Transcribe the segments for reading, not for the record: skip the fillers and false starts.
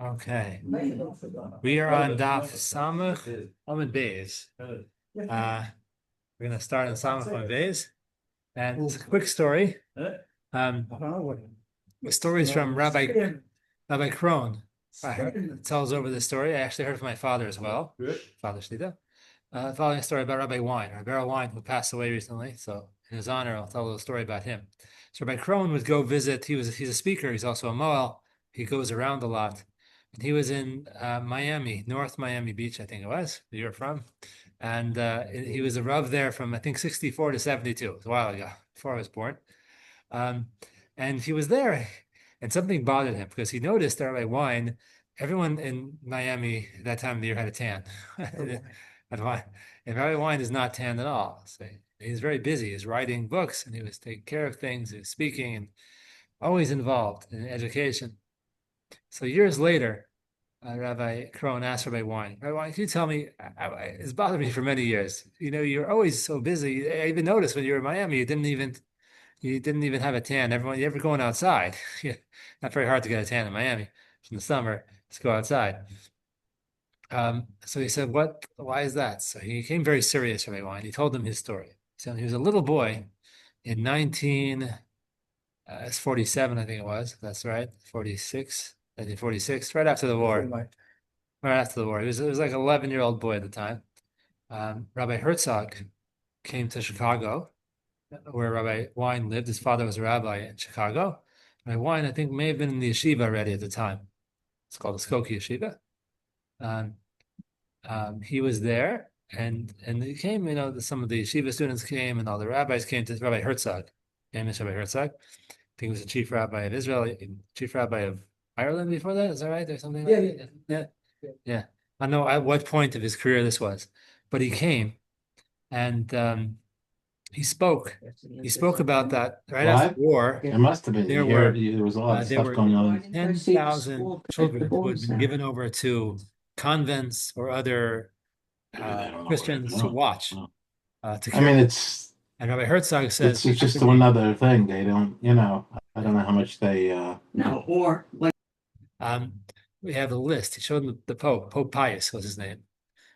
Okay, we are on Daf Samach Amud Beis. We're gonna start on Samach Amud Beis, and it's a quick story. Um, the story is from Rabbi Krohn. Tells over the story. I actually heard from my father as well, Father Shlita. Following a story about Rabbi Wine, Rabbi Wine, who passed away recently. So in his honor, I'll tell a little story about him. So Rabbi Krohn would go visit. He's a speaker. He's also a Moel. He goes around a lot. And he was in Miami, North Miami Beach, I think it was, where you're from. And he was a Rav there from, I think, 64 to 72. It was a while ago, before I was born. And he was there, and something bothered him because he noticed that Rabbi Wine, everyone in Miami at that time of the year had a tan. And Rabbi Wine is not tanned at all. So he's very busy. He's writing books, and he was taking care of things. He was speaking, and always involved in education. So years later, Rabbi Krohn asked Rabbi Wine, Rabbi Wine, can you tell me, it's bothered me for many years. You know, you're always so busy. I even noticed when you were in Miami, you didn't even have a tan. Everyone, you ever going outside? Not very hard to get a tan in Miami in the summer. Just go outside. So he said, why is that? So he became very serious, Rabbi Wine. He told him his story. So he was a little boy in 1947, I think it was. That's right. 1946, right after the war. Right after the war. He was like an 11-year-old boy at the time. Rabbi Herzog came to Chicago, where Rabbi Wine lived. His father was a rabbi in Chicago. Rabbi Wine, I think, may have been in the yeshiva already at the time. It's called the Skokie Yeshiva. He was there, and he came. Some of the yeshiva students came, and all the rabbis came to Rabbi Herzog, famous Rabbi Herzog. I think he was the chief rabbi of Israel, chief rabbi of Ireland before that. Is that right, or something like that? Yeah. I don't know at what point of his career this was, but he came, and he spoke. He spoke about that right after the war. It must have been. There was a lot of stuff going on. 10,000 children who had been given over to convents or other Christians to watch. To care. And Rabbi Herzog says it's just another thing. They don't, I don't know how much they. We have a list. He showed them the Pope. Pope Pius was his name.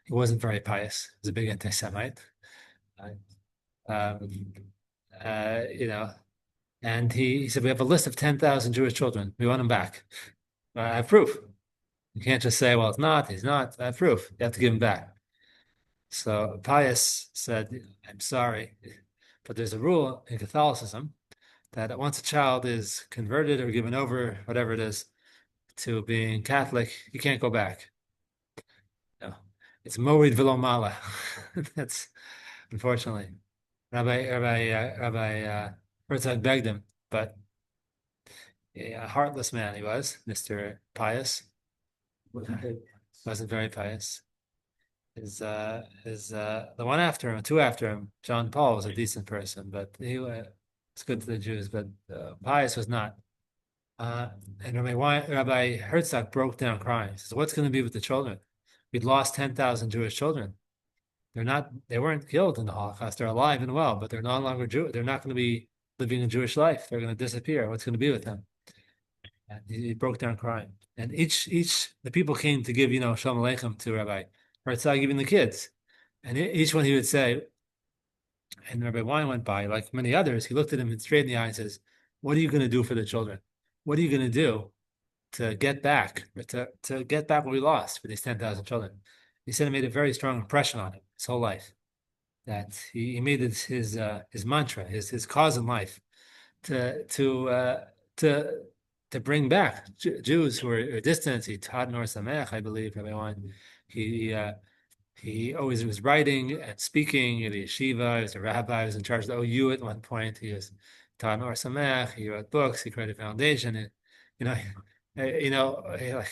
He wasn't very pious. He was a big anti-Semite. And he said, we have a list of 10,000 Jewish children. We want them back. I have proof. You can't just say, well, it's not, he's not. I have proof. You have to give him back. So Pius said, I'm sorry, but there's a rule in Catholicism that once a child is converted or given over, whatever it is, to being Catholic, you can't go back. No, it's morid velo mala. That's unfortunately. Rabbi Herzog begged him, but a heartless man he was, Mr. Pius. Wasn't very pious. The one after him, two after him, John Paul was a decent person, but he was good to the Jews, but Pius was not. And Rabbi Herzog broke down crying. He says, what's going to be with the children? We'd lost 10,000 Jewish children. They weren't killed in the Holocaust. They're alive and well, but they're no longer Jewish. They're not going to be living a Jewish life. They're going to disappear. What's going to be with them? And he broke down crying. And the people came to give, Shalom Aleichem to Rabbi Herzog, even the kids. And each one he would say, and Rabbi Wine went by, like many others, he looked at him straight in the eye and says, what are you going to do for the children? What are you going to do to get back, to get back what we lost for these 10,000 children? He said it made a very strong impression on him his whole life. That he made it his mantra, his cause in life, to bring back Jews who were distant. He taught Nor Sameach, I believe, Rabbi Wine. He always was writing and speaking in the yeshiva. He was a rabbi. He was in charge of the OU at one point. He was taught Nor Sameach. He wrote books. He created a foundation. And,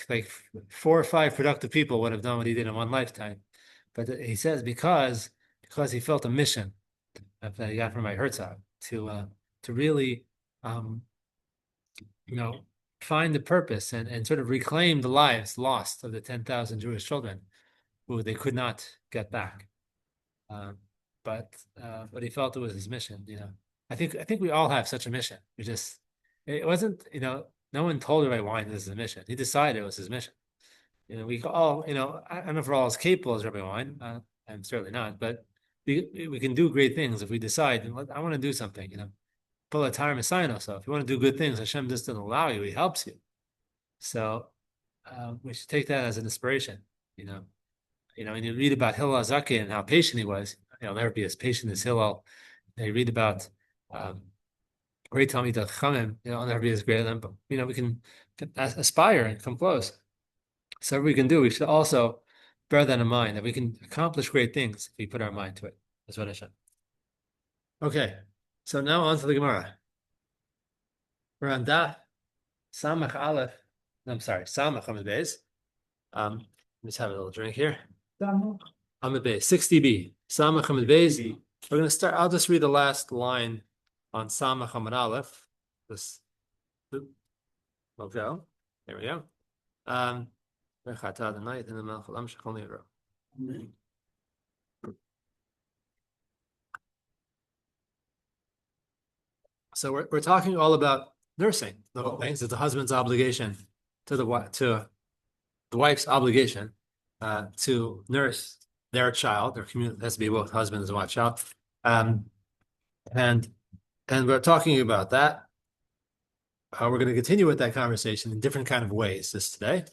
like 4 or 5 productive people would have done what he did in one lifetime. But he says because he felt a mission that he got from my Herzog to really find the purpose and sort of reclaim the lives lost of the 10,000 Jewish children who they could not get back. But he felt it was his mission. I think we all have such a mission. It wasn't, no one told Rabbi Wine this is a mission. He decided it was his mission. we all, I don't know if we're all as capable as Rabbi Wine. I'm certainly not, but we can do great things if we decide, I want to do something, pull a tire Messiah. So if you want to do good things, Hashem just doesn't allow you, He helps you. So we should take that as an inspiration, when you read about Hillel Zaken and how patient he was, he'll never be as patient as Hillel. And you read about great Talmid Chachamim, I'll never be as great as them, but we can aspire and come close. So whatever we can do, we should also bear that in mind, that we can accomplish great things if we put our mind to it. That's what I said. Okay, so now on to the Gemara. We're on Daf Samach Aleph. I'm sorry, Samach Amud Beis. Just have a little drink here. Amud Beis, 60b. Samach Amud Beis. We're going to start. I'll just read the last line on Samach Amud Aleph. This will go. There we go. So we're talking all about nursing. The whole thing is the husband's obligation to the wife's obligation to nurse their child. Their community has to be both husband and wife child, and we're talking about that. We're going to continue with that conversation in different kind of ways this today.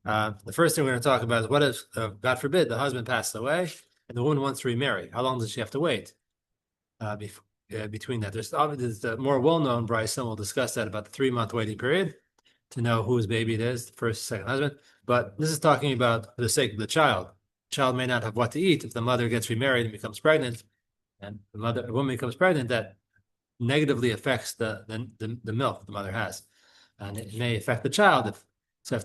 The first thing we're going to talk about is what if, God forbid, the husband passed away and the woman wants to remarry? How long does she have to wait between that? There's the more well-known Bryson. We'll discuss that about the 3-month waiting period to know whose baby it is, the first, second husband. But this is talking about for the sake of the child. The child may not have what to eat if the mother gets remarried and becomes pregnant, and the woman becomes pregnant. That negatively affects the milk the mother has, and it may affect the child if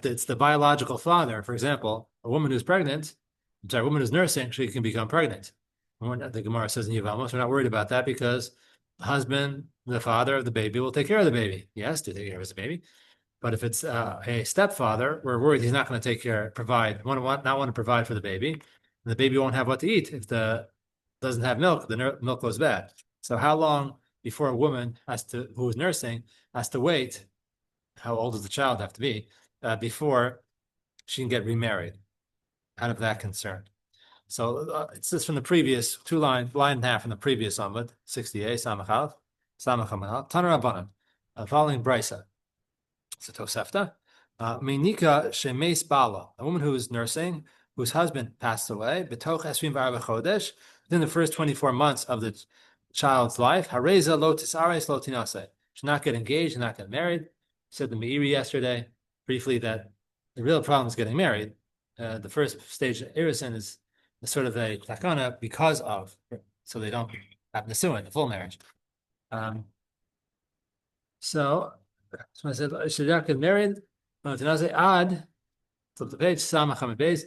it's the biological father. For example, a woman who's nursing, she can become pregnant. The Gemara says in Yevamos, we're not worried about that because the husband, the father of the baby, will take care of the baby. Yes, to take care of his baby. But if it's a stepfather, we're worried he's not going to not want to provide for the baby. And the baby won't have what to eat. If doesn't have milk, the milk goes bad. So how long before a woman who is nursing has to wait? How old does the child have to be before she can get remarried? Out of that concern. So it's just from the previous line and a half from the previous Amud 60a Samachal Samachamal Tanar Rabbanan, following Brisa. So Tosefta, Meinika shemeis bala, a woman who is nursing, whose husband passed away, betoch esrim v'arba chodesh, within the first 24 months of the child's life, hareza lo tisares lo tinase, should not get engaged, should not get married. Said the Meiri yesterday briefly that the real problem is getting married. The first stage of Irison is sort of a takana because of, so they don't have nesuin, the full marriage. So I said, should not get married. Ad, flip the page, Samach Amud Beis,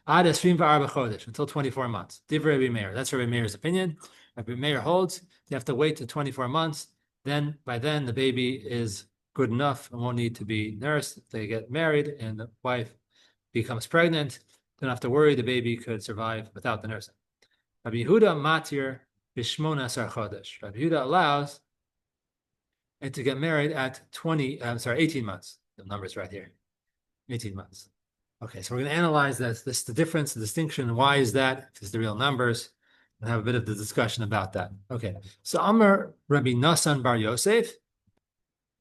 Ad Esrim v'arba chodesh, until 24 months. Divrei Rabbi Meir. That's Rabbi Meir's opinion. Rabbi Meir holds you have to wait to 24 months. By then the baby is good enough and won't need to be nursed. If they get married and the wife becomes pregnant, don't have to worry, the baby could survive without the nursing. Rabbi Yehuda matir b'shmona asar chodesh. Rabbi Yehuda allows it to get married at 18 months. The number's right here, 18 months. Okay, so we're going to analyze this, the difference, the distinction. Why is that? Is the real numbers? And have a bit of the discussion about that. Okay, so Amar Rabbi Nasan Bar Yosef,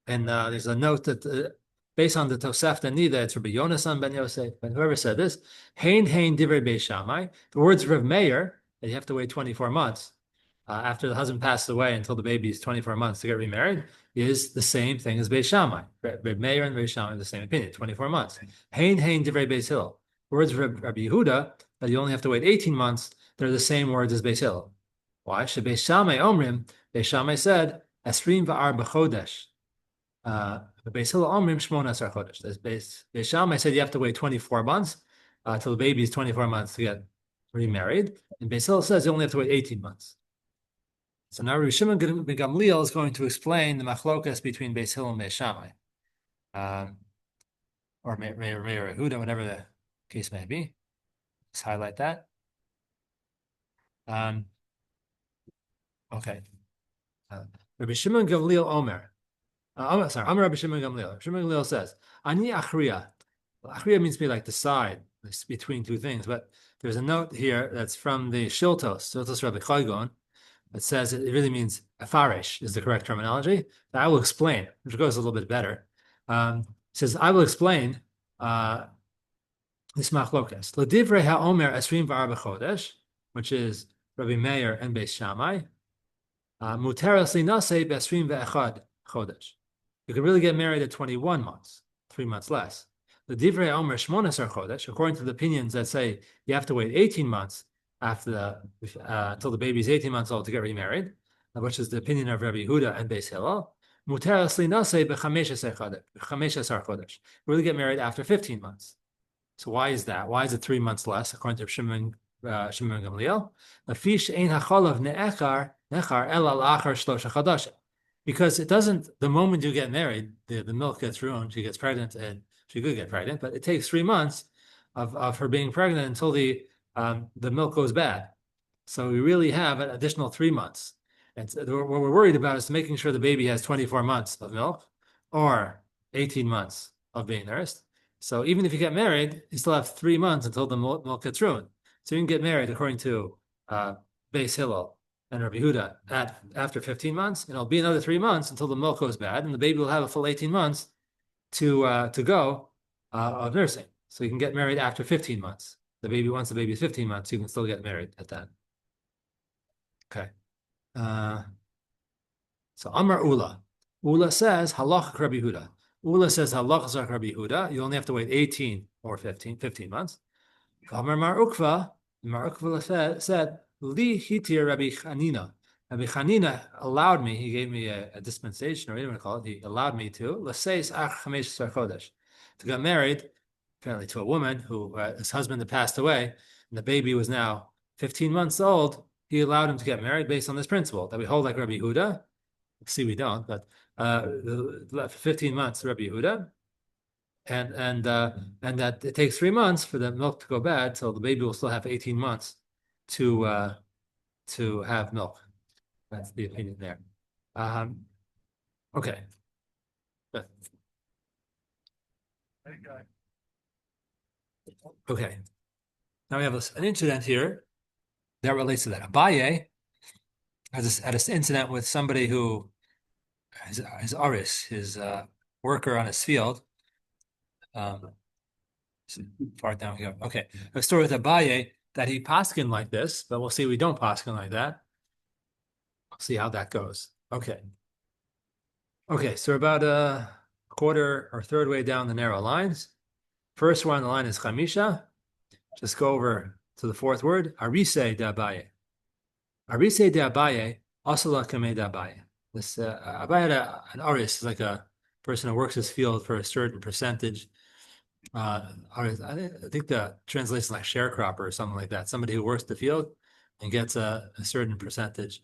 and there's a note that based on the Tosefta Nida, it's Rabbi Yonasan ben Yosef, but whoever said this, Hein Divrei Beis Shammai, the words of Rav Meir, that you have to wait 24 months after the husband passed away until the baby is 24 months to get remarried, is the same thing as Beis Shammai. Rav Meir and Beis Shammai are the same opinion, 24 months. Hein Divrei Beis Hillel. The words of Rabbi Yehuda, that you only have to wait 18 months, they're the same words as Beis Hillel. Why? Beis Shammai Omrim, Beis Shammai said, Esrim v'arba chodesh. Beis Hillel Omrim Shmona Asar Chodesh. Beis Shammai said you have to wait 24 months till the baby is 24 months to get remarried. And Beis Hillel says you only have to wait 18 months. So now Rabbi Shimon ben Gamliel is going to explain the machlokas between Beis Hillel and Beis Shammai. Or Meir Yehuda, whatever the case may be. Let's highlight that. Okay. Rabbi Shimon Gamliel Omer. Amar Rabbi Shimon Gamliel. Shimon Gamliel says, Ani achriya, Achriya means to be like decide, it's between two things. But there's a note here that's from the Shiltos Rabbi Chaygon. It says it really means afarish is the correct terminology. I will explain, which goes a little bit better. It says, I will explain this machlokas. L'divrei ha'omer esrim v'arba chodesh, which is Rabbi Meir and Beis Shammai. Muteras linasei b'esrim ve'echad chodesh. You can really get married at 21 months, 3 months less. The divrei omer shmonesar chodesh, according to the opinions that say you have to wait 18 months after until the baby is 18 months old to get remarried, which is the opinion of Rabbi Yehuda and Beis Hillel. Muteras linasei b'chameshesar chodesh. Really get married after 15 months. So why is that? Why is it 3 months less, according to Shimon Gamliel? Because it doesn't, the moment you get married, the milk gets ruined, she gets pregnant, and she could get pregnant, but it takes 3 months of her being pregnant until the milk goes bad. So we really have an additional 3 months. And so what we're worried about is making sure the baby has 24 months of milk or 18 months of being nursed. So even if you get married, you still have 3 months until the milk gets ruined. So you can get married according to Beis Hillel and Rabbi Yehuda after 15 months, and it'll be another 3 months until the milk goes bad, and the baby will have a full 18 months to go of nursing. So you can get married after 15 months. Once the baby is 15 months, you can still get married at that. Okay. So Amar Ula. Ula says halach Rabbi Yehuda. Ula says halach zak Rabbi Yehuda. You only have to wait 18 or 15 months. Amar Mar Ukva said, Li hitir Rabbi Chanina. Rabbi Chanina allowed me, he gave me a dispensation, or whatever you want to call it, he allowed me to, Laseis ach chamesh chodesh, to get married, apparently to a woman who, his husband had passed away, and the baby was now 15 months old. He allowed him to get married based on this principle that we hold like Rabbi Yehuda. See, we don't, but for 15 months, Rabbi Yehuda, and that it takes 3 months for the milk to go bad, so the baby will still have 18 months to have milk. That's the opinion there. Okay. Okay. Now we have an incident here that relates to that. Abaye had this incident with somebody who his aris, his worker on his field. Far down we go. Okay, a story with Abaye that he paskin like this, but we'll see we don't paskin like that. We'll see how that goes. Okay. Okay, so we're about a quarter or third way down the narrow lines. First one on the line is Chamisha. Just go over to the fourth word, Arise de Abaye. Arise de Abaye, Asala Kame de Abaye. This Abaye had an aris, like a person who works his field for a certain percentage. I think the translation like sharecropper or something like that. Somebody who works the field and gets a certain percentage.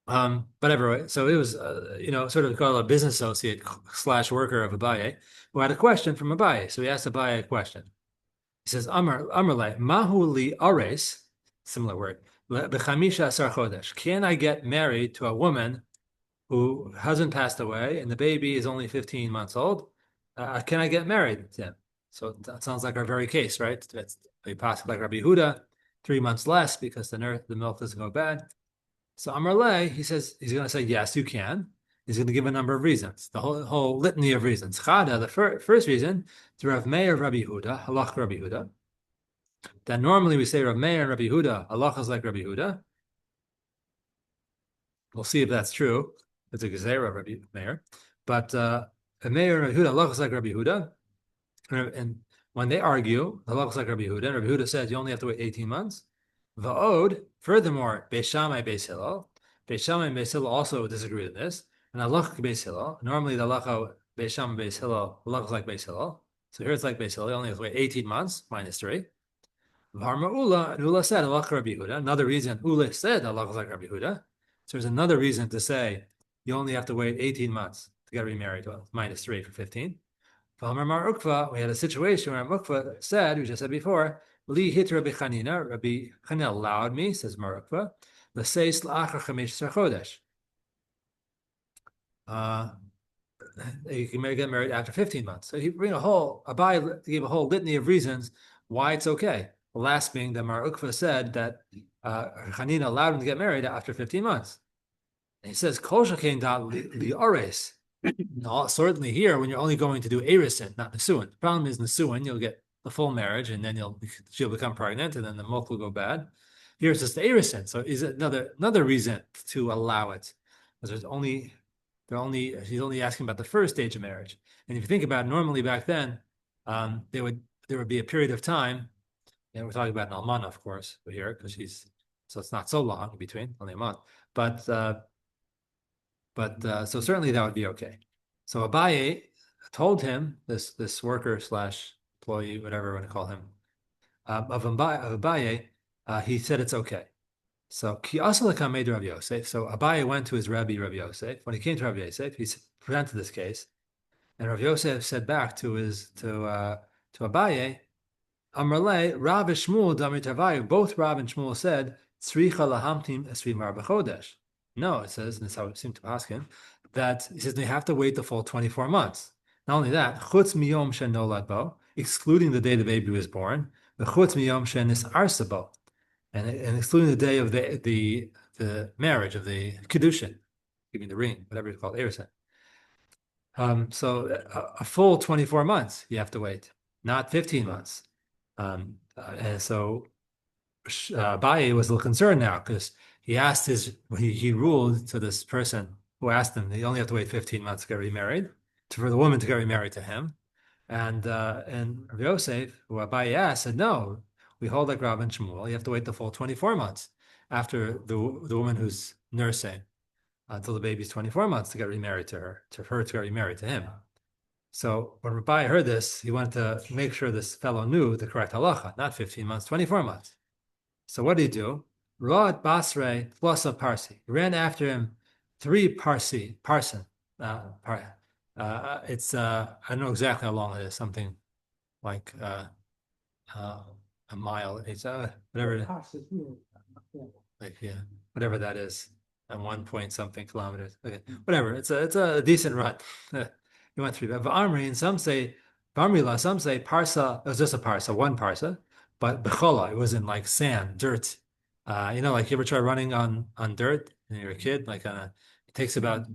But anyway, so it was, sort of called a business associate / worker of Abaye, who had a question from Abaye. So he asked Abaye a question. He says, Amarle, mahu li ares, similar word, b'chamisha asar chodesh. Can I get married to a woman who hasn't passed away and the baby is only 15 months old? Can I get married to him? So that sounds like our very case, right? It's a possible like Rabbi Yehuda, 3 months less because the milk doesn't go bad. So Amarle, he says he's going to say yes, you can. He's going to give a number of reasons, the whole litany of reasons. Chada, the first reason, to Rav Meir Rabbi Yehuda, halach Rabbi Yehuda. That normally we say Rav Meir and Rabbi Yehuda, halach is like Rabbi Yehuda. We'll see if that's true. It's a gezerah of Rabbi Meir, but Rav Meir and Rabbi Yehuda, halach is like Rabbi Yehuda. And when they argue, halach is like Rabbi Yehuda. And Rabbi Yehuda says you only have to wait 18 months. Va'od, furthermore, Beis Shammai, Beis Hillel. Beis Shammai and Beis Hillel also disagree with this. And halacha Beis Hillel. Normally the halacha Beis Shammai, Beis Hillel, halacha is like Beis Hillel. So here it's like Beis Hillel. You only have to wait 18 months minus 3. Varma Ula, and Ula said halacha Rabbi Yehuda. Another reason Ula said halacha is like Rabbi Yehuda. So there's another reason to say you only have to wait 18 months to get remarried. Well, minus 3 for 15. V'amar Mar Ukva, we had a situation where Ukva said, we just said before, Li hit Rabbi Chanina. Rabbi Chanina allowed me, says Mar Ukva, l'seis l'achar chamesh chodesh. you can get married after 15 months. So he bring Abai gave a whole litany of reasons why it's okay. The last being that Mar Ukva said that Hanina allowed him to get married after 15 months. And he says, Kol shekein da li'ores. No, certainly here, when you're only going to do erisin, not nesuin. The problem is nesuin, you'll get the full marriage, and then she'll become pregnant, and then the milk will go bad. Here it's just the erisin, so is another reason to allow it, because he's only asking about the first stage of marriage. And if you think about it, normally back then, there would be a period of time, and we're talking about an almana, of course, here because so it's not so long in between, only a month, but so certainly that would be okay. So Abaye told him, this worker slash employee, whatever you want to call him, of Abaye, he said it's okay. So Ki Asalaka made Rabbi Yosef. So Abaye went to his Rabbi Yosef. When he came to Rabbi Yosef, he presented this case, and Rabbi Yosef said back to Abaye, Amrle, Rav and Shmuel Damrit Havayu, both Rav and Shmuel said, Tzricha lahamtim esri mar b'chodesh. No, it says, and that's how it seemed to Paskin, that he says they have to wait the full 24 months. Not only that, chutz miyom shen nolad bo, excluding the day the baby was born, the chutz miyom shen is arsabo, and excluding the day of the marriage of the kiddushin, giving the ring, whatever it's called, erison. So a full 24 months you have to wait, not 15 months. And so Abaye was a little concerned now because he asked he ruled to this person who asked him, they only have to wait 15 months to get remarried, for the woman to get remarried to him. And Rabbi Yosef, who Abaye asked, said, no, we hold like Rav and Shmuel, you have to wait the full 24 months after the woman who's nursing until the baby's 24 months to get remarried to her to get remarried to him. So when Rabbi heard this, he wanted to make sure this fellow knew the correct halacha, not 15 months, 24 months. So what did he do? Rod Basre plus a Parsi. He ran after him 3 parson. It's I don't know exactly how long it is, something like a mile. It's whatever, like whatever that is, at 1 point something kilometers. Okay, whatever. It's a decent run. He went 3. But V'amri, and some say V'amrila, some say parsa. It was just a parsa, 1 parsa. But bechola, it was in like sand, dirt. Like you ever try running on dirt when you're a kid? Like it takes about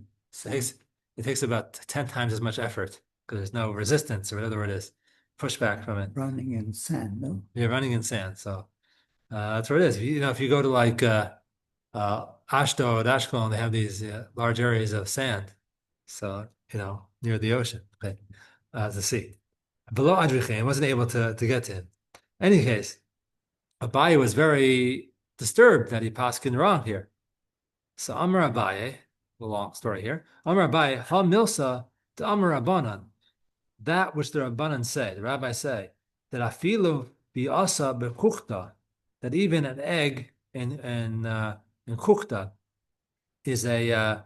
10 times as much effort because there's no resistance or whatever it is, pushback from it. Running in sand, no? You're running in sand, so that's what it is. If you go to like Ashdod, Ashkelon, they have these large areas of sand. So near the ocean, okay, the sea. Below Adrichem, wasn't able to get to him. In any case, Abaye was very disturbed that he paskin wrong here. So Amar Abaye, a long story here. Amar Abaye, Ha Milsa to Amar Rabbanan. That which the Rabbanan say, the rabbis say, that afilu bi'asa bekuchta, that even an egg in kuchta is a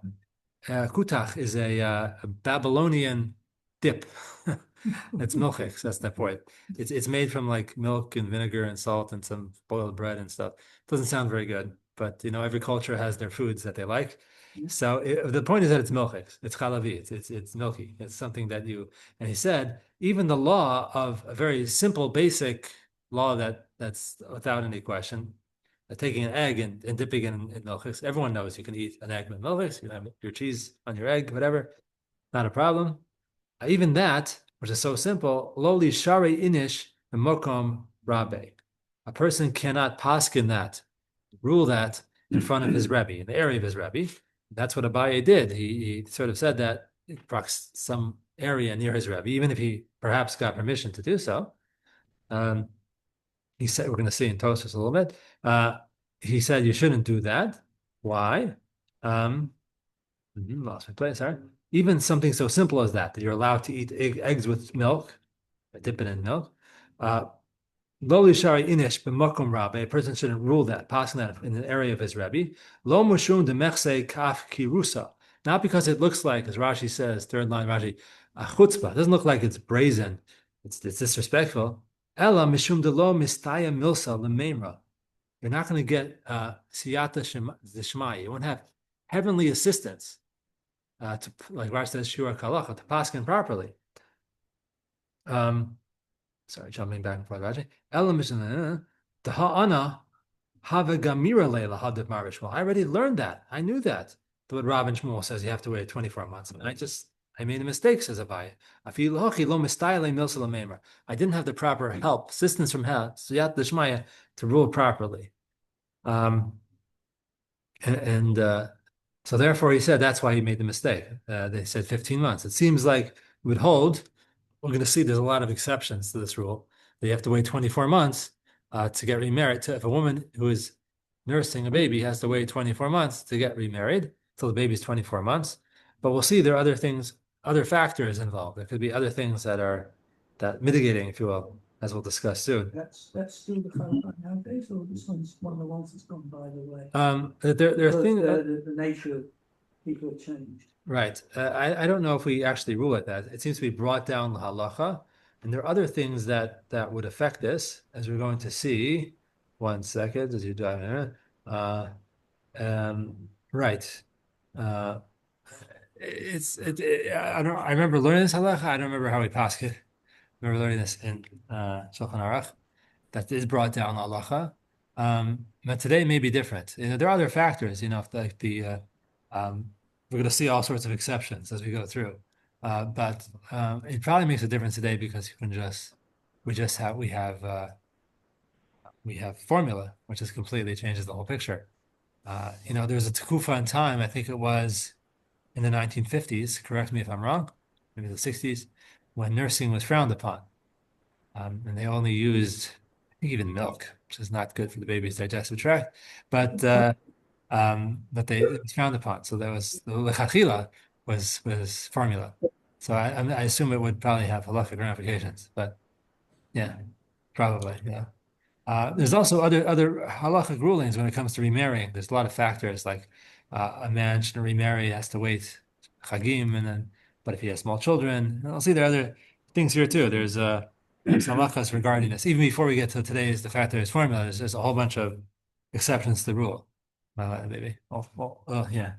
kutach is a Babylonian dip. It's milchix. That's the point. It's made from like milk and vinegar and salt and some boiled bread and stuff. Doesn't sound very good, but every culture has their foods that they like. So the point is that it's milchix. It's chalavi. It's milky. It's something that And he said even the law of a very simple, basic law that's without any question, taking an egg and dipping it in milchix. Everyone knows you can eat an egg with milchix. You can have your cheese on your egg, whatever. Not a problem. Even that, which is so simple, loli shari inish mokom rabbe. A person cannot paskin that, rule that in front of his Rebbe, in the area of his Rebbe. That's what Abaye did. He sort of said that some area near his Rebbe, even if he perhaps got permission to do so. He said, we're going to see in Tosfos a little bit. He said you shouldn't do that. Why? Lost my place. Sorry. Even something so simple as that you're allowed to eat eggs with milk, dip it in milk. Lo shari inish b'makom rabbe. A person shouldn't rule that, passing that in the area of his Rebbe. Lo mushum demechse kaf kirusa. Not because it looks like, as Rashi says, 3rd line Rashi, a chutzpah. It doesn't look like it's brazen. It's disrespectful. Ella mishum delo mistaya milsa lememra. You're not going to get siyata d'shmai. You won't have heavenly assistance to like Rashi says shura kalacha to paskin properly. Um, sorry, jumping back and forth, Rashi. Elam the ha'ana have gamira leila hadit marish. Well, I already learned that. I knew that. But Rabbi Shmuel says you have to wait 24 months. And I made a mistake, says Abai. I didn't have the proper help, assistance from help, Siyat Dishmaya, to rule properly. Um, and so therefore he said that's why he made the mistake. They said 15 months. It seems like we would hold. We're going to see there's a lot of exceptions to this rule. They have to wait 24 months to get remarried. If a woman who is nursing a baby has to wait 24 months to get remarried until the baby's 24 months. But we'll see there are other things, other factors involved. There could be other things that mitigating, if you will, as we'll discuss soon. That's still the current nowadays, or this one's one of the ones that's gone by the way. There are things the nature of people have changed. Right. I don't know if we actually rule it that. It seems to be brought down the halacha, and there are other things that would affect this, as we're going to see. 1 second, as you dive in. Right. Uh, I remember learning this halacha. I don't remember how we passed it. I remember learning this in Shulchan Aruch. That is brought down halacha. But today may be different. There are other factors. Like we're going to see all sorts of exceptions as we go through. But it probably makes a difference today because we have formula, which just completely changes the whole picture. There's a tekufa in time. I think it was in the 1950s. Correct me if I'm wrong. Maybe the 60s, when nursing was frowned upon, and they only used, I think, even milk, which is not good for the baby's digestive tract. But it was frowned upon. So that was the lechatchila was formula. So I assume it would probably have halachic ramifications. But yeah, probably yeah. There's also other halachic rulings when it comes to remarrying. There's a lot of factors like a man shouldn't remarry, has to wait chagim, but if he has small children, I'll see there are other things here too. There's halachas regarding this. Even before we get to today's the fact that there's formula, there's a whole bunch of exceptions to the rule. Maybe. Oh, yeah.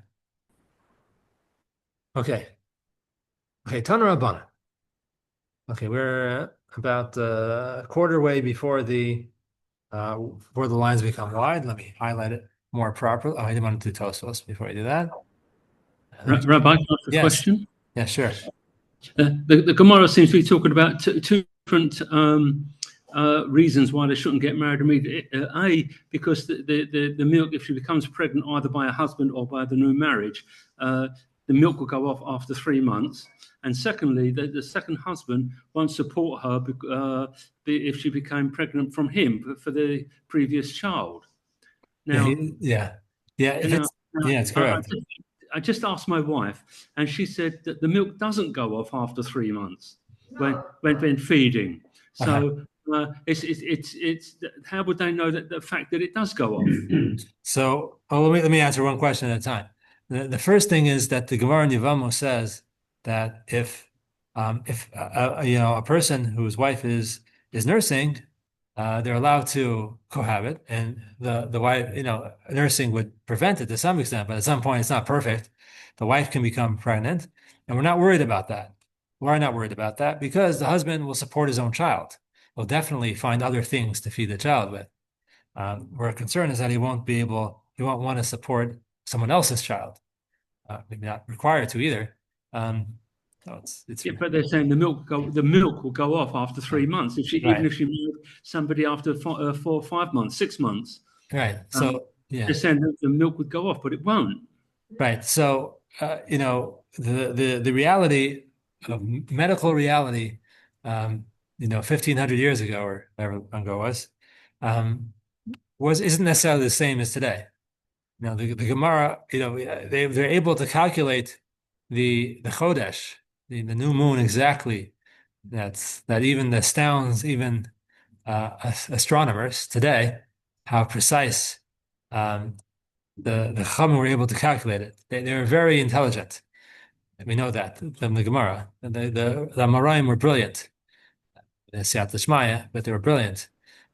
Okay. Tana Rabbana. Okay, we're about a quarter way before the lines become wide. Let me highlight it more properly. I didn't want to do Tosfos before I do that. Rabbi, can I ask a question? Yeah, sure. The Gemara seems to be talking about two different reasons why they shouldn't get married immediately. Because the milk, if she becomes pregnant either by a husband or by the new marriage, the milk will go off after 3 months. And secondly, the second husband won't support her if she became pregnant from him for the previous child. Now, it's correct. I just asked my wife, and she said that the milk doesn't go off after 3 months when feeding. So it's how would they know that the fact that it does go off? So let me answer one question at a time. The first thing is that the Gemara in Yevamos says that if a person whose wife is nursing, they're allowed to cohabit, and the wife, nursing would prevent it to some extent, but at some point it's not perfect. The wife can become pregnant, and we're not worried about that. We're not worried about that because the husband will support his own child. He'll definitely find other things to feed the child with. Our concern is that he won't want to support someone else's child. Maybe not required to either. So it's but they're saying the milk will go off after 3 months even if she married somebody after 4 or 5 months, 6 months. Right. So they're saying that the milk would go off, but it won't. Right. So the reality of medical reality, 1,500 years ago or whatever long ago isn't necessarily the same as today. Now the Gemara, they're able to calculate the Chodesh, the new moon exactly. That even astounds even astronomers today how precise the Chachamim were able to calculate it. They were very intelligent. We know that from the Gemara. The Amoraim were brilliant. Siyat Shmaya, but they were brilliant,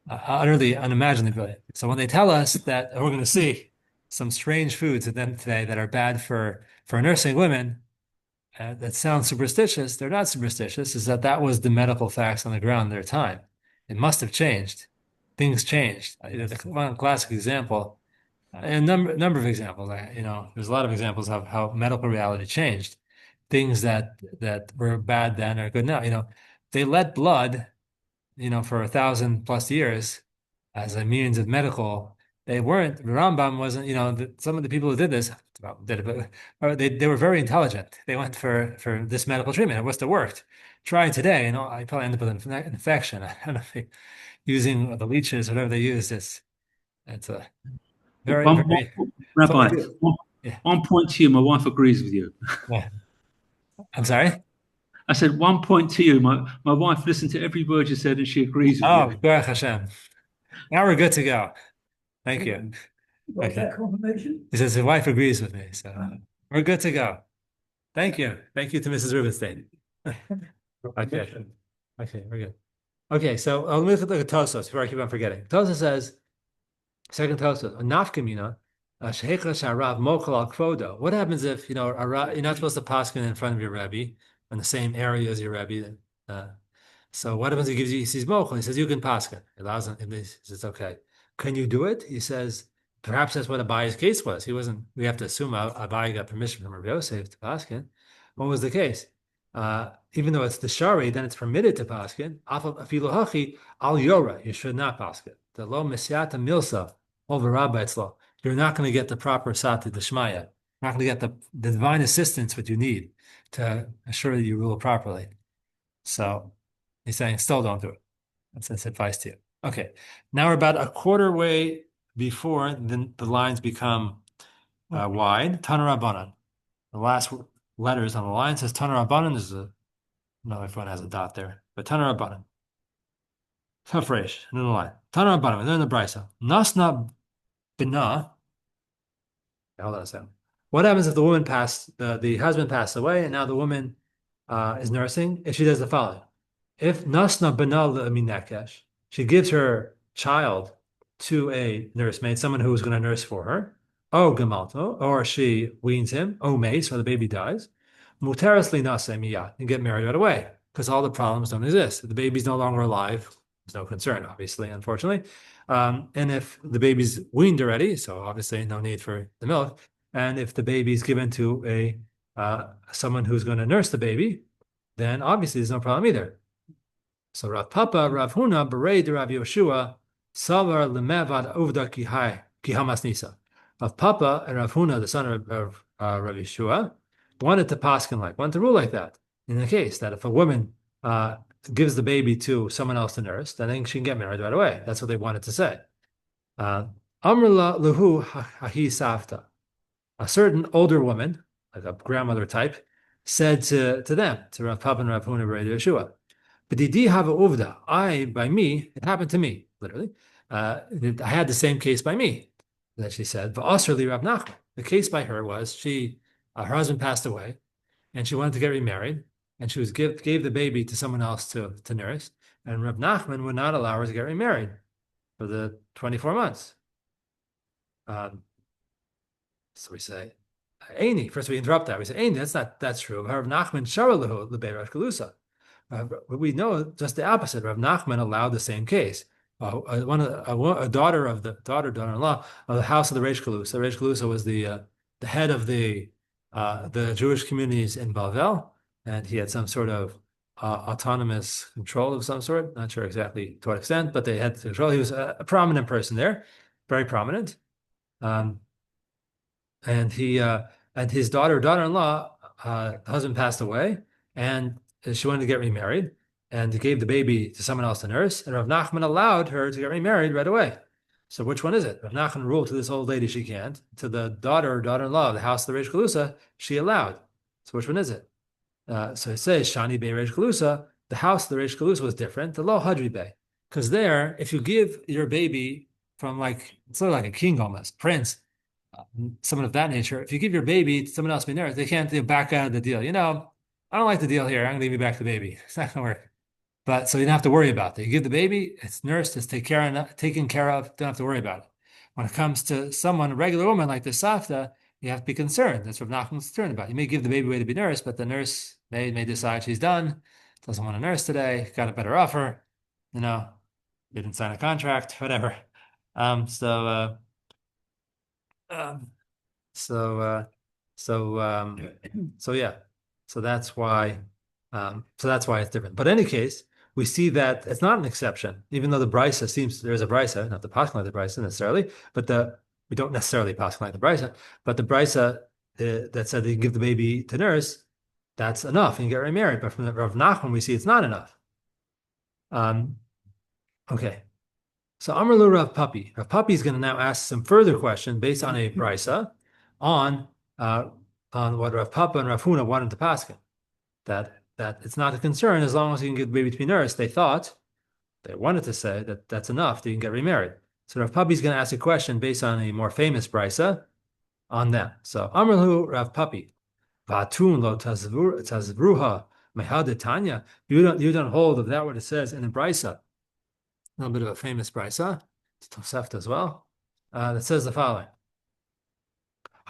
utterly unimaginably brilliant. So when they tell us that we're going to see some strange foods today that are bad for nursing women, that sounds superstitious. They're not superstitious, is that was the medical facts on the ground in their time. It must have changed. Things changed. One classic example, and number of examples. There's a lot of examples of how medical reality changed. Things that were bad then are good now. They let blood, for 1,000+ years as a means of medical. They weren't, the Rambam wasn't, some of the people who did this, well, did it, but they were very intelligent. They went for this medical treatment. It must have worked. Try today, I probably end up with an infection. I don't know if using the leeches, whatever they use, it's a very, very. Rabbi, Yeah. one point to you, my wife agrees with you. Yeah. I'm sorry? I said 1 point to you. My wife listened to every word you said and she agrees with Oh, you. Baruch Hashem. Now we're good to go. Thank you. You got that confirmation? He says his wife agrees with me, so we're good to go. Thank you. Thank you to Mrs. Rubenstein. Okay. Okay, we're good. Okay, so let me look at Tosfos before I keep on forgetting. Tosfos says, second Tosfos, a nafkamina, shehecha sharav mokal al kvodo. What happens if, you're not supposed to paskin in front of your Rebbe, in the same area as your Rebbe? So what happens if he sees mokal? He says, you can paskin. He allows him, he says, okay. Can you do it? He says, perhaps that's what Abayi's case was. We have to assume Abayi got permission from Rabbi Yosef to paskin. What was the case? Even though it's the shari, then it's permitted to paskin. Afilu hachi al yora, you should not paskin. The lo misyata milsa over rabbi law. You're not going to get the proper sati d'shmaya. You're not going to get the divine assistance what you need to assure that you rule properly. So he's saying, still don't do it. That's advice to you. Okay, now we're about a quarter way before the lines become wide. Tanar Rabbanan. The last letters on the line says Tanar Rabbanan. No, everyone has a dot there, but Tanar Rabbanan. Tafresh, and then the line. Tanar Rabbanan, then the Brisa. Nasna Bina. Hold on a second. What happens if the woman the husband passed away, and now the woman is nursing? If she does the following. If Nasna Bina Minakesh, she gives her child to a nursemaid, someone who is going to nurse for her. Oh, Gamalto, or she weans him. Oh, May, so the baby dies. Muteras linase miyat, and get married right away, because all the problems don't exist. If the baby's no longer alive, there's no concern, obviously, unfortunately. And if the baby's weaned already, so obviously no need for the milk. And if the baby's given to someone who's going to nurse the baby, then obviously there's no problem either. So Rav Papa, Rav Huna, Berei de Rav Yoshua, Savar lemevad uvda kihamas nisa. Rav Papa and Rav Huna, the son of Rav Yeshua, wanted to rule like that. In the case that if a woman gives the baby to someone else to nurse, then she can get married right away. That's what they wanted to say. Amrla luhu hahi safta. A certain older woman, like a grandmother type, said to them, to Rav Papa and Rav Huna, Berei de Yeshua, B'didi hava uvda. By me, it happened to me, literally. I had the same case by me, that she said. V'asr Rav Nachman. The case by her was her husband passed away, and she wanted to get remarried, and she gave the baby to someone else to nurse, and Rav Nachman would not allow her to get remarried for the 24 months. So we say, Eini. First we interrupt that. We say, Eini, that's true. Rav Nachman sharalahu lebeirash galusa. We know just the opposite. Rav Nachman allowed the same case. A daughter-in-law of the house of the Reish Galusa. Reish Galusa was the head of the Jewish communities in Bavel, and he had some sort of autonomous control of some sort. Not sure exactly to what extent, but they had control. He was a prominent person there, very prominent. And his daughter-in-law, husband passed away, and she wanted to get remarried, and he gave the baby to someone else to nurse, and Rav Nachman allowed her to get remarried right away. So which one is it? Rav Nachman ruled to this old lady she can't. To the daughter-in-law of the house of the Reish Galusa, she allowed. So which one is it? So it says, Shani Bey Reish Galusa, the house of the Reish Galusa was different, the Lo Hadri Bey. Because there, if you give your baby from it's sort of like a king almost, prince, someone of that nature, if you give your baby to someone else to be nursed, they can't back out of the deal. I don't like the deal here. I'm going to give you back the baby. It's not going to work. But so you don't have to worry about that. You give the baby, it's nursed, it's taken care of, don't have to worry about it. When it comes to someone, a regular woman like the Safta, you have to be concerned. That's what Nachman's concerned about. You may give the baby away to be nursed, but the nurse may decide she's done, doesn't want to nurse today, got a better offer, didn't sign a contract, whatever. So um, so uh, so yeah. So that's why it's different. But in any case, we see that it's not an exception, even though the brisa seems there's a brisa, not the pasuk like the brisa necessarily, but we don't necessarily pasuk like the brisa, but the brisa that said that you can give the baby to nurse, that's enough, and you get remarried. But from the Rav Nachman, we see it's not enough. Okay. So Amrlu Rav Papi. Rav Papi is going to now ask some further questions based on a brisa on what Rav Papa and Rav Huna wanted to paskin. That it's not a concern as long as you can get the baby to be nursed. They wanted to say that that's enough that you can get remarried. So Rav Papi is going to ask a question based on a more famous brisa on that. So Amrlu Rav Papi, Vatun lo tazvruha mehad Tanya. You don't hold of that what it says in the brisa. A little bit of a famous brisa, it's Tosefta as well, that says the following.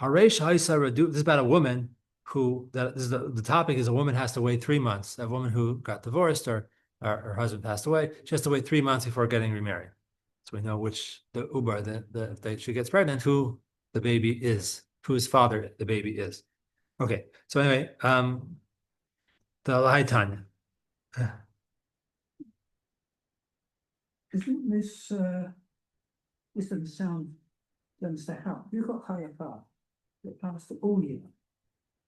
This is about a woman the topic is a woman has to wait 3 months. A woman who got divorced or her husband passed away, she has to wait 3 months before getting remarried. So we know which if she gets pregnant, who the baby is, whose father the baby is. Okay, so anyway, the Lahaitanya. Isn't this doesn't sound, understand how? You've got higher car that passed all year.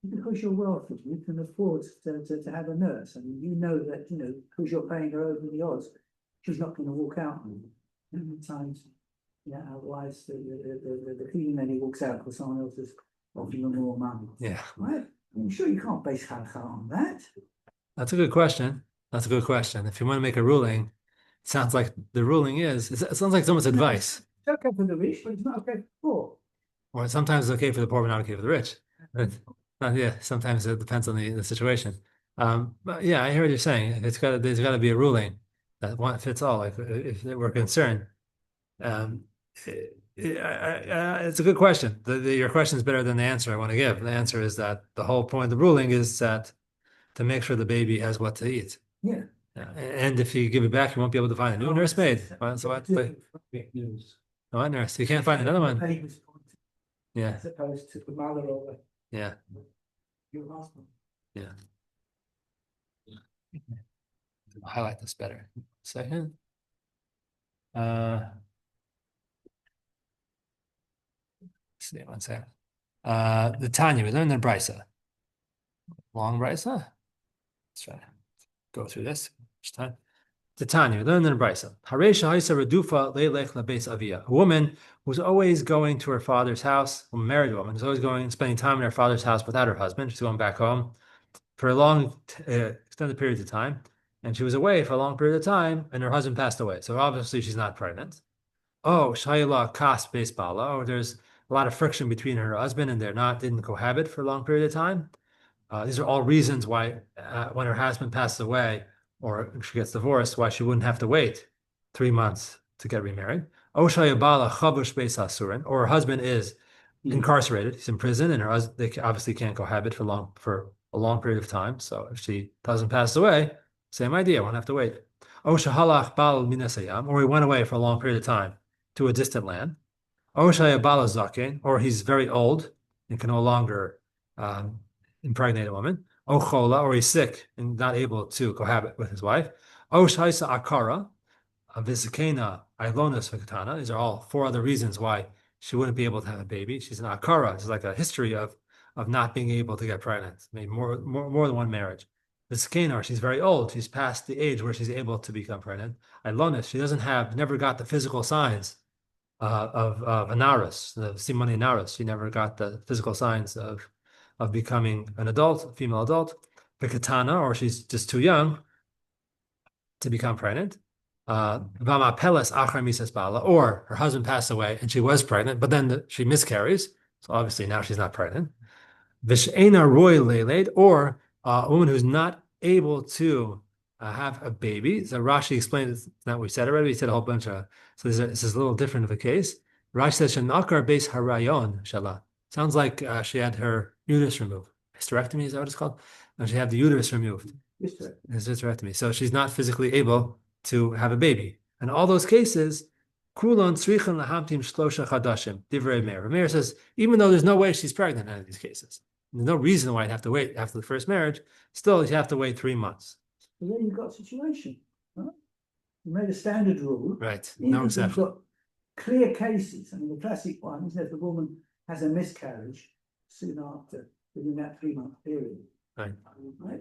Because you're wealthy, you can afford to have a nurse, and you know that, because you're paying her over the odds, she's not going to walk out. Many times, otherwise the cleaning lady walks out because someone else is offering them more money. Yeah. Right? I'm sure you can't base halakha on that. That's a good question. If you want to make a ruling, it sounds like the ruling it sounds like someone's advice. It's okay for the rich, but it's not okay for the poor. Or sometimes it's okay for the poor, but not okay for the rich. Yeah, sometimes it depends on the situation. But yeah, I hear what you're saying. There's got to be a ruling that one fits all. Like if we're concerned, it's a good question. Your question is better than the answer I want to give. The answer is that the whole point of the ruling is that to make sure the baby has what to eat. Yeah. And if you give it back, you won't be able to find a new nursemaid. So what? What nurse? You can't find another one. Yeah. As opposed to the mother or Yeah. your husband. Yeah. I'll highlight this better. Second. Let's see, one second. The Tanya, we learned the brisa. Long brisa. Let's try to go through this each time. The Tanya, we learned in the brisa. Haresha haisa redufa leilech labeis avia. A woman who's always going to her father's house, a married woman who's always spending time in her father's house without her husband. She's going back home for a long, extended periods of time. And she was away for a long period of time, and her husband passed away. So obviously she's not pregnant. Oh, shayla kas beis bala. Oh, there's a lot of friction between her husband, and didn't cohabit for a long period of time. These are all reasons why when her husband passes away or she gets divorced, why she wouldn't have to wait 3 months to get remarried. Or her husband is incarcerated, he's in prison, and they obviously can't cohabit for a long period of time. So if she doesn't pass away, same idea, won't have to wait. Or he went away for a long period of time to a distant land. Or he's very old and can no longer impregnate a woman. Or he's sick and not able to cohabit with his wife. Akara, These are all 4 other reasons why she wouldn't be able to have a baby. She's an akara. It's like a history of not being able to get pregnant. Maybe more than one marriage. Vizkena, she's very old. She's past the age where she's able to become pregnant. Ilonis, she never got the physical signs of anaris, the simone anaris. She never got the physical signs of becoming an adult, a female adult. Vikatana, or she's just too young to become pregnant. Vama peles achar misas bala, or her husband passed away and she was pregnant, but then she miscarries. So obviously now she's not pregnant. Vishena roy leled, or a woman who's not able to have a baby. So Rashi explained it's not what we said already. We said a whole bunch of. So this is a little different of a case. Rashi says shenakar beis harayon shala. Sounds like she had her uterus removed. Hysterectomy, is that what it's called? No, she had the uterus removed. It's hysterectomy. So she's not physically able to have a baby. In all those cases, Kulon tzrichen lahamtim shlosha chadashim. Divrei Meir. Meir says, even though there's no way she's pregnant in any of these cases, there's no reason why you'd have to wait after the first marriage, still you have to wait 3 months. So then you've got a situation, right? You made a standard rule. Right. Even No if you've exception. got clear cases. I mean, the classic one is that the woman has a miscarriage soon after, within that 3-month period. Right. Right?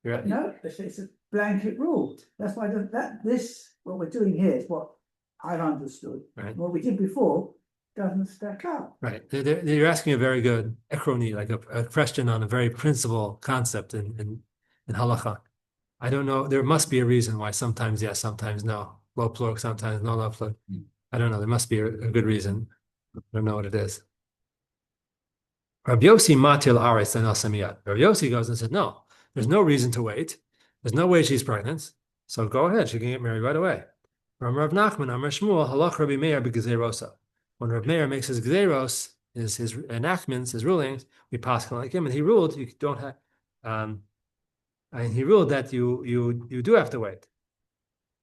You're right. No, it's a blanket rule. That's why what we're doing here is what I've understood. Right. What we did before doesn't stack up. Right. You're asking a very good ekroni, like a question on a very principal concept in halacha. I don't know. There must be a reason why sometimes yes, sometimes no. Low plug, sometimes no low plug. I don't know. There must be a good reason. I don't know what it is. Rabbi Yossi matil aretz l'nasamiyat. Rabbi Yossi goes and said, no, there's no reason to wait. There's no way she's pregnant. So go ahead. She can get married right away. Rav Nachman, Amar Shmuel, halach Rabbi Meir b'gezeirosa. When Rav Meir makes his gzeiros, his enactments, his rulings, we pass like him, and he ruled you don't have, and he ruled that you do have to wait.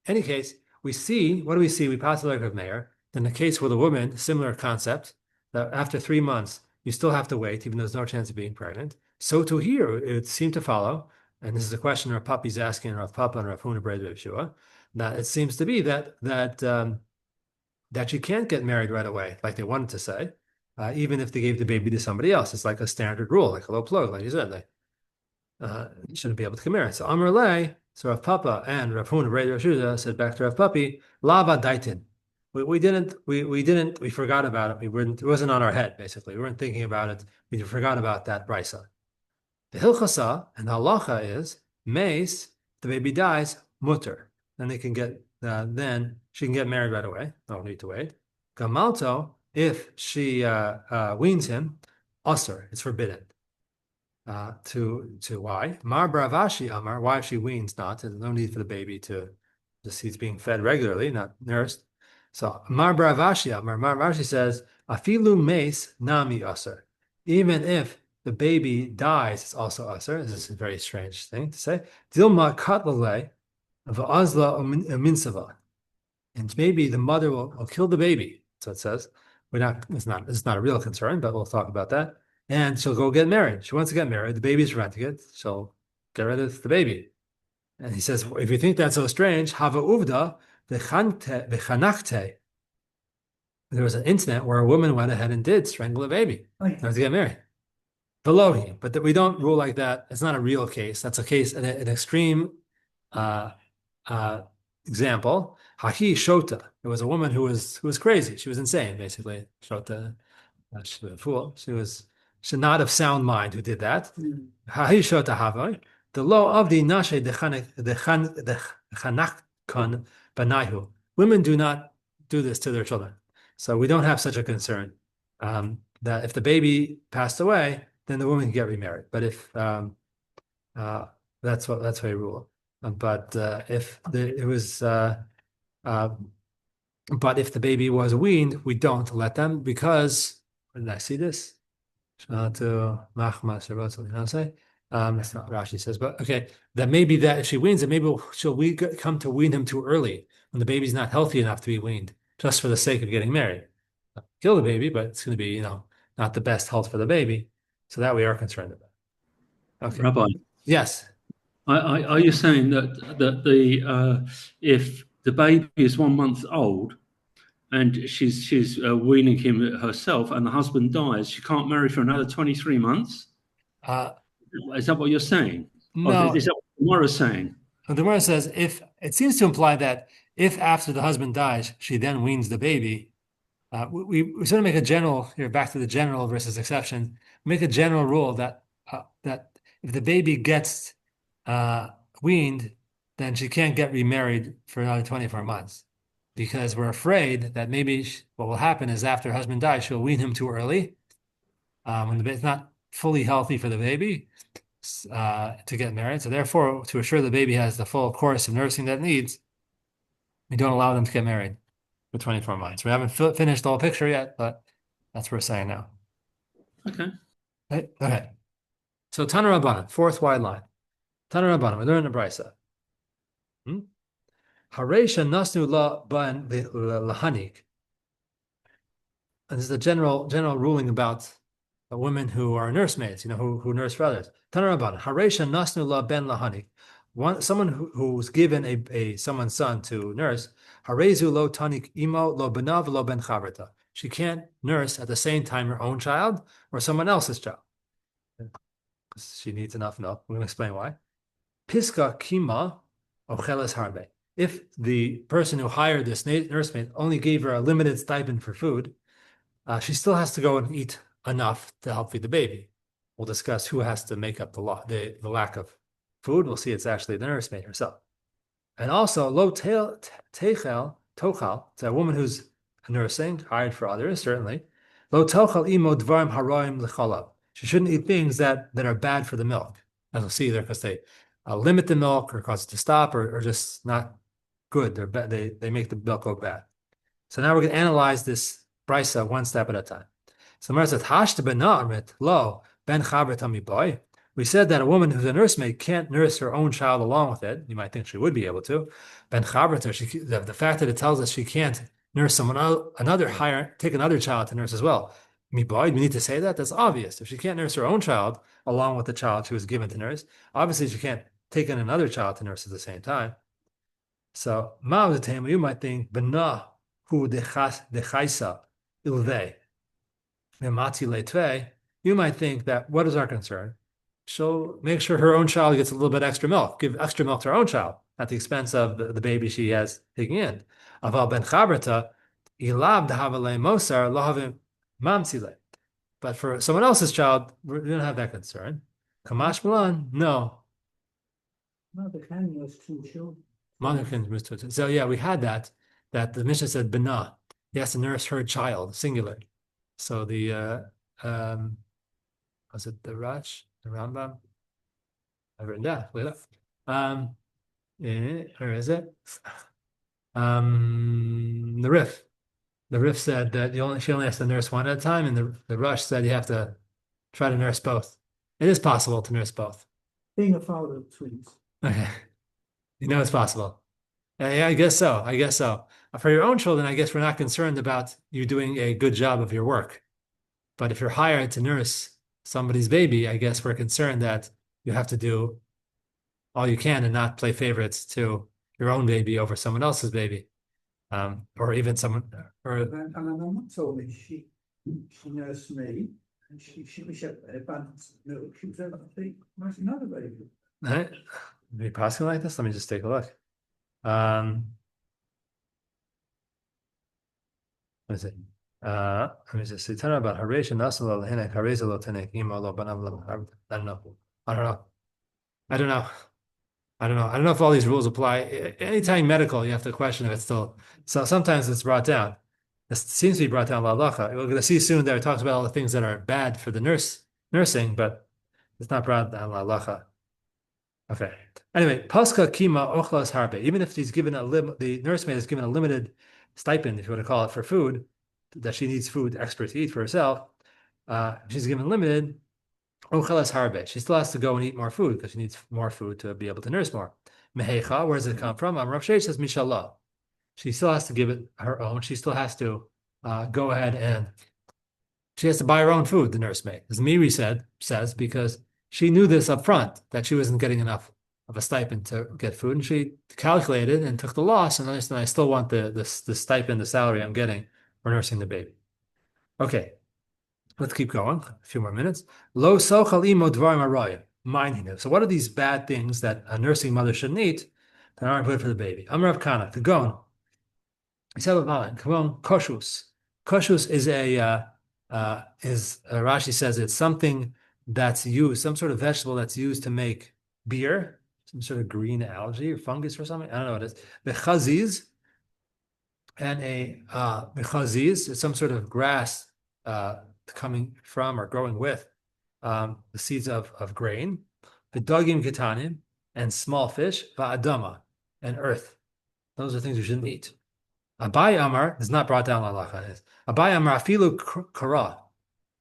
Any case, we see, what do we see? We pass like Rav Meir. Then the case with a woman, similar concept, that after 3 months, you still have to wait, even though there's no chance of being pregnant. So to here, it seemed to follow, and this is a question Rav Papi's asking Rav Papa and Rav Huna Bred Rav Shua, that it seems to be that you can't get married right away, like they wanted to say, even if they gave the baby to somebody else. It's like a standard rule, like a low plug, like you said, they shouldn't be able to get married. So Amar Lei, so Rav Papa and Rav Huna Bred Rav Shua said back to Rav Papi, Lava Daitin. We forgot about it. It wasn't on our head, basically. We weren't thinking about it. We forgot about that brisa. The hilchasa and the halacha is meis, the baby dies, mutter. Then they can get then she can get married right away. No need to wait. Gamalto, if she weans him, usher, it's forbidden. To why? Mar Bravashi Amar, why if she weans not? There's no need for the baby to just he's being fed regularly, not nursed. So Mar Bravashi Amar, Mar Bravashi says, Afilu meis nami usher. Even if the baby dies, it's also usher. This is a very strange thing to say. Dilma katlale v'azla minsava. And maybe the mother will kill the baby. So it says. It's not a real concern, but we'll talk about that. And she'll go get married. She wants to get married. The baby's renting it. She'll get rid of the baby. And he says, if you think that's so strange, hava uvda v'chanachte. There was an incident where a woman went ahead and did strangle a baby. Okay. To get married. Belohi, but we don't rule like that. It's not a real case. That's a case, an extreme example. Hahi Shota. It was a woman who was crazy. She was insane, basically. Shota, she was a fool. She not of sound mind who did that. Hahi Shota Havai. The law of the Nashe the Chanakon Banaihu. Women do not do this to their children. So we don't have such a concern. That if the baby passed away, then the woman can get remarried. But if that's what we rule. But if the baby was weaned, we don't let them because where did I see this? That's not Rashi says, but okay, that maybe that if she weans it, maybe she'll come to wean him too early when the baby's not healthy enough to be weaned, just for the sake of getting married. Kill the baby, but it's going to be not the best health for the baby. So that we are concerned about. Okay. Rabbi, Yes. are you saying that the if the baby is 1 month old and she's weaning him herself and the husband dies, she can't marry for another 23 months? Is that what you're saying? No. Or is that what the Gemara is saying? The Gemara says if it seems to imply that if after the husband dies, she then weans the baby. We sort of make a general here, back to the general versus exception. Make a general rule that if the baby gets weaned, then she can't get remarried for another 24 months, because we're afraid that maybe what will happen is after her husband dies, she'll wean him too early, when the baby's not fully healthy for the baby to get married. So therefore, to assure the baby has the full course of nursing that it needs, we don't allow them to get married for 24 months. We haven't finished the whole picture yet, but that's what we're saying now. Okay. Okay. So Tana Rabbanan, fourth wide line. Tana Rabbanan, we learn the Brisa. Haresha nasnu la ban lahanik. And this is a general ruling about women who are nursemaids, who nurse for others. Tana Rabbanan, Haresha nasnu la ben lahanik. Someone who's given someone's son to nurse, Harezu lo tanik imo lo benav lo ben chavrata. She can't nurse at the same time her own child or someone else's child. She needs enough milk. We're going to explain why. Piska kima ocheles harbe. If the person who hired this nursemaid only gave her a limited stipend for food, she still has to go and eat enough to help feed the baby. We'll discuss who has to make up the lack of food. We'll see it's actually the nursemaid herself. And also, lo tochal, it's a woman who's nursing, hired for others, certainly. Lo tochal imo dvarim haroim l'chalav. She shouldn't eat things that are bad for the milk, as we'll see there, because they limit the milk or cause it to stop or just not good. They make the milk go bad. So now we're going to analyze this brisa one step at a time. So the Gemara says, "Hashta bena'amrit lo ben chabret boy." We said that a woman who's a nursemaid can't nurse her own child along with it. You might think she would be able to. Ben chabret, the fact that it tells us she can't nurse take another child to nurse as well. Boy, we need to say that? That's obvious. If she can't nurse her own child along with the child she was given to nurse, obviously she can't take in another child to nurse at the same time. So, you might think, Bena hu dechaisa ilvei memati letvei. You might think that what is our concern? She'll make sure her own child gets a little bit extra milk, give extra milk to her own child at the expense of the baby she has taking in. Aval ben chabrata ilab dahavale mosar lohavim mamsile. But for someone else's child, we don't have that concern. Kamash Milan, no. Mother can nurse two children. Mother can nurse two. So yeah, we had that the Mishnah said Bena. He has to nurse her child, singular. So the was it the Rash, the Rambam? I've written that. Wait up. Where is it? The Rif. The Rif said that she only has to nurse one at a time, and the Rush said you have to try to nurse both. It is possible to nurse both. Being a father of twins. Okay. It's possible. Yeah, I guess so. I guess so. For your own children, I guess we're not concerned about you doing a good job of your work. But if you're hired to nurse somebody's baby, I guess we're concerned that you have to do all you can and not play favorites to your own baby over someone else's baby. Or even someone, And my mum told me she nursed me, and she had abundance of milk. She was able to feed another baby. right? Be possible like this? Let me just take a look. What is it? Let me just see. Tell me about Harish and Nasala Lahinek, Harizalo Tenek, Imalo, Banavlam. I don't know. I don't know if all these rules apply. Anytime medical, you have to question if it's still. So sometimes it's brought down. This seems to be brought down la'alacha. We're going to see soon that it talks about all the things that are bad for the nursing, but it's not brought down la'alacha. Okay. Anyway, paska kima ochlas harbe. Even if the nursemaid is given a limited stipend, if you want to call it, for food, that she needs food extra to eat for herself, she's given limited. Ochelas harbe. She still has to go and eat more food because she needs more food to be able to nurse more. Mehecha, where does it come from? Rav Sheish says mishallah. She still has to give it her own. She still has to go ahead and she has to buy her own food, the nursemaid. As Miri says, because she knew this up front, that she wasn't getting enough of a stipend to get food. And she calculated and took the loss. And I still want the stipend, the salary I'm getting for nursing the baby. Okay. Let's keep going. A few more minutes. Lo sochal imo dvarim arayim. Mind. So what are these bad things that a nursing mother shouldn't eat that aren't good for the baby? Amrav Kana, the gon. He said about koshus. Koshus is Rashi says it's something that's used, some sort of vegetable that's used to make beer, some sort of green algae or fungus or something. I don't know what it is. The chaziz and the chaziz is some sort of grass coming from or growing with the seeds of grain, the dagim ketanim, and small fish, va'adama, and earth. Those are things you shouldn't eat. Abai Amar is not brought down halacha. Abai Amar afilu kara,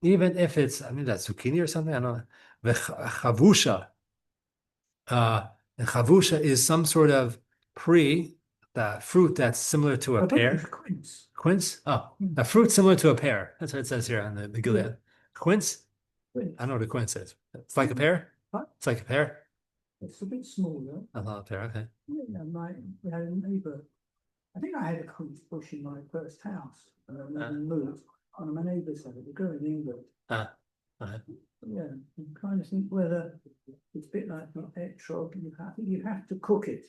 even if it's, I mean, that's zucchini or something. I don't know. Chavusha. And chavusha is some sort of the fruit that's similar to a I bet pear. it's quince. Quince? Oh, a fruit similar to a pear. That's what it says here on the Gilead. Quince? Quince. I know what a quince is. It's like a pear? What? It's like a pear? It's a bit smaller. I love a pear, okay. Yeah, we had a neighbour. I think I had a quince bush in my first house. And then we moved. One of my neighbours had it. We grew in England. Uh, Yeah, I'm trying to think whether it's a bit like the etrog. I think you have to cook it.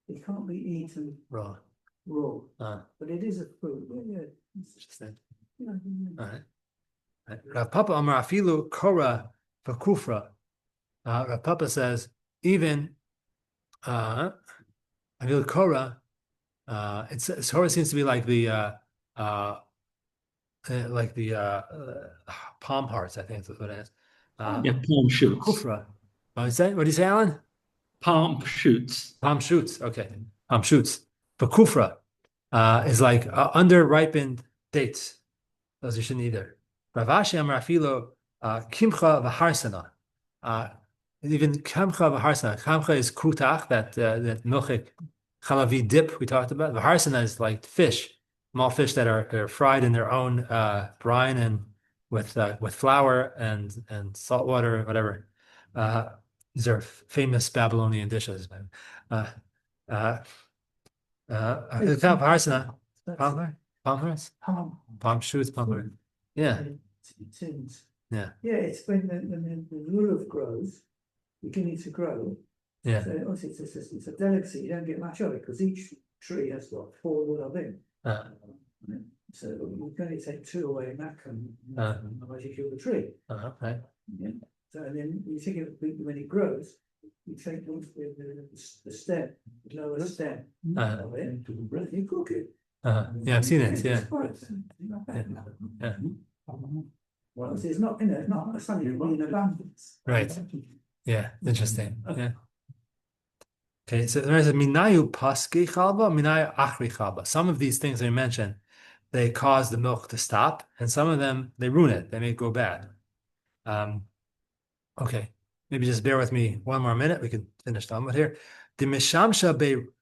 It can't be eaten raw. raw. But it is a fruit. Yeah, Interesting. yeah. All right. Rav Papa Amar Afilu Korah Vakufra. Rav Papa says, even Afilu Korah, it's Korah seems to be like the palm hearts, I think that's what it is. Yeah, palm shoots. Kufra. What do you say, Alan? Palm shoots. Palm shoots. Okay. Palm shoots. But kufra is like under ripened dates. Those you shouldn't either. Ravashi Amar Afilo kimcha v'harsana. Even kimcha v'harsana. Kimcha is krutach, that milchik chalavi dip we talked about. V'harsana is like fish, small fish that are fried in their own brine and with flour and salt water, whatever. These are famous Babylonian dishes. Harsana, palm shoots, yeah, Tins. yeah, Yeah, it's when the lulav grows, beginning to grow. yeah. So obviously it's a delicacy. You don't get much of it because each tree has got 4 lulav in. So you can only take 2 away, and that can otherwise you kill the tree. Right. Yeah. So and then you take it when it grows, you take the stem, the lower stem of it, and you cook it. Yeah, I've seen it. Yeah, yeah. Well, it's not, it's not something in abundance. Right. Yeah, interesting. Yeah. Okay, so there is a minayu paski chalba, minayu achri chalba. Some of these things I mentioned, they cause the milk to stop, and some of them they ruin it. They make it go bad. Okay, maybe just bear with me one more minute. We can finish the Talmud here. The mishamsha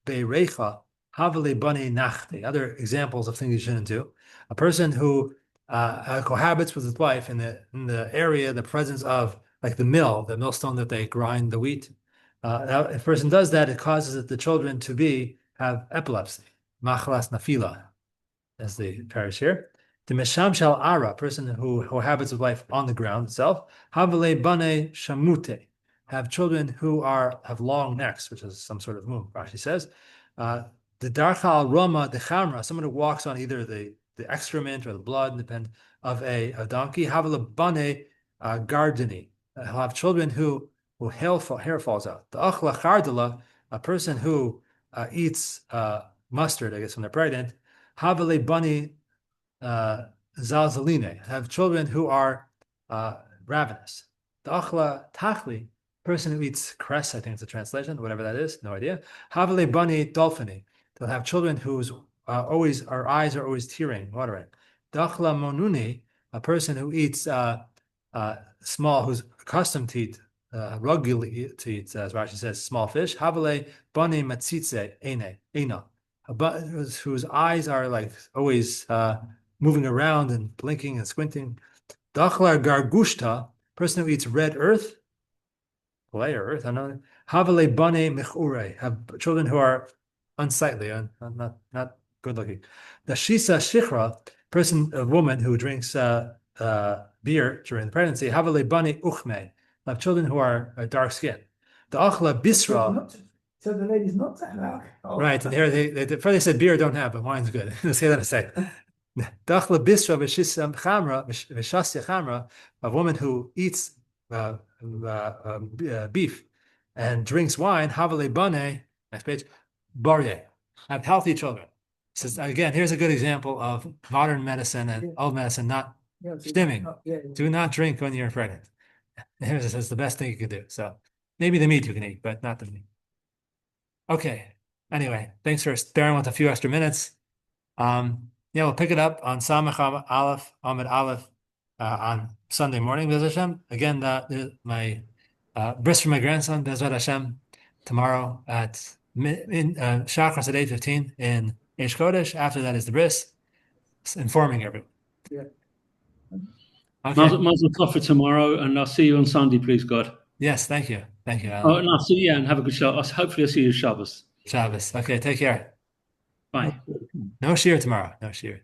berecha havale bane nachte. Other examples of things you shouldn't do. A person who cohabits with his wife in the area, the presence of like the millstone that they grind the wheat. If a person does that, it causes the children to have epilepsy, machalas nafila, as the parish here. The mesham shel ara, person who habits of life on the ground itself, havale bane shamute, have children who have long necks, which is some sort of moon. Rashi says, the darchal roma de chamra, someone who walks on either the excrement or the blood, depend of a donkey, havale bane gardeni, he'll have children who hair falls out. The achla chardala, a person who eats mustard, I guess when they're pregnant, havale bani zalzaline, have children who are ravenous. The achla tachli, person who eats cress, I think it's a translation, whatever that is, no idea. Havale bani dolphini, they'll have children whose our eyes are always tearing, watering. The achla monuni, a person who eats small, who's accustomed to eat regularly to eat, as Rashi says, small fish. Havale bani matzitze ena, whose eyes are like always moving around and blinking and squinting. Dachlar gargushta, person who eats red earth, clay or earth, I know. Havale bane mechure, have children who are unsightly and not good looking. The shisa shichra, a woman who drinks beer during the pregnancy. Havale bane uchme, have children who are dark skinned. The achla bisra. So the ladies not to have alcohol. Right, and here first they said beer don't have, but wine's good. They'll say that in a second. Dachla bisra v'shisam chamra v'shasya chamra, a woman who eats beef and drinks wine. Havale bane, next page, barye, have healthy children. Says again, here's a good example of modern medicine and old medicine not stimming. Do not drink when you're pregnant. Here's it says the best thing you could do. So maybe the meat you can eat, but not the meat. Okay. Anyway, thanks for bearing with a few extra minutes. We'll pick it up on Samach Aleph, Amid Aleph, on Sunday morning, Bez Hashem. Again, my bris for my grandson, Bezrat Hashem, tomorrow at Shachris at 8:15 in Eish Kodesh. After that is the bris, informing everyone. Yeah. Okay. Mazel tov for tomorrow, and I'll see you on Sunday, please God. Yes, thank you. Thank you, Oh, Alan. and I'll see you, and have a good show. Hopefully, I'll see you Shabbos. Shabbos. Okay, take care. Bye. No shiur tomorrow. No shiur.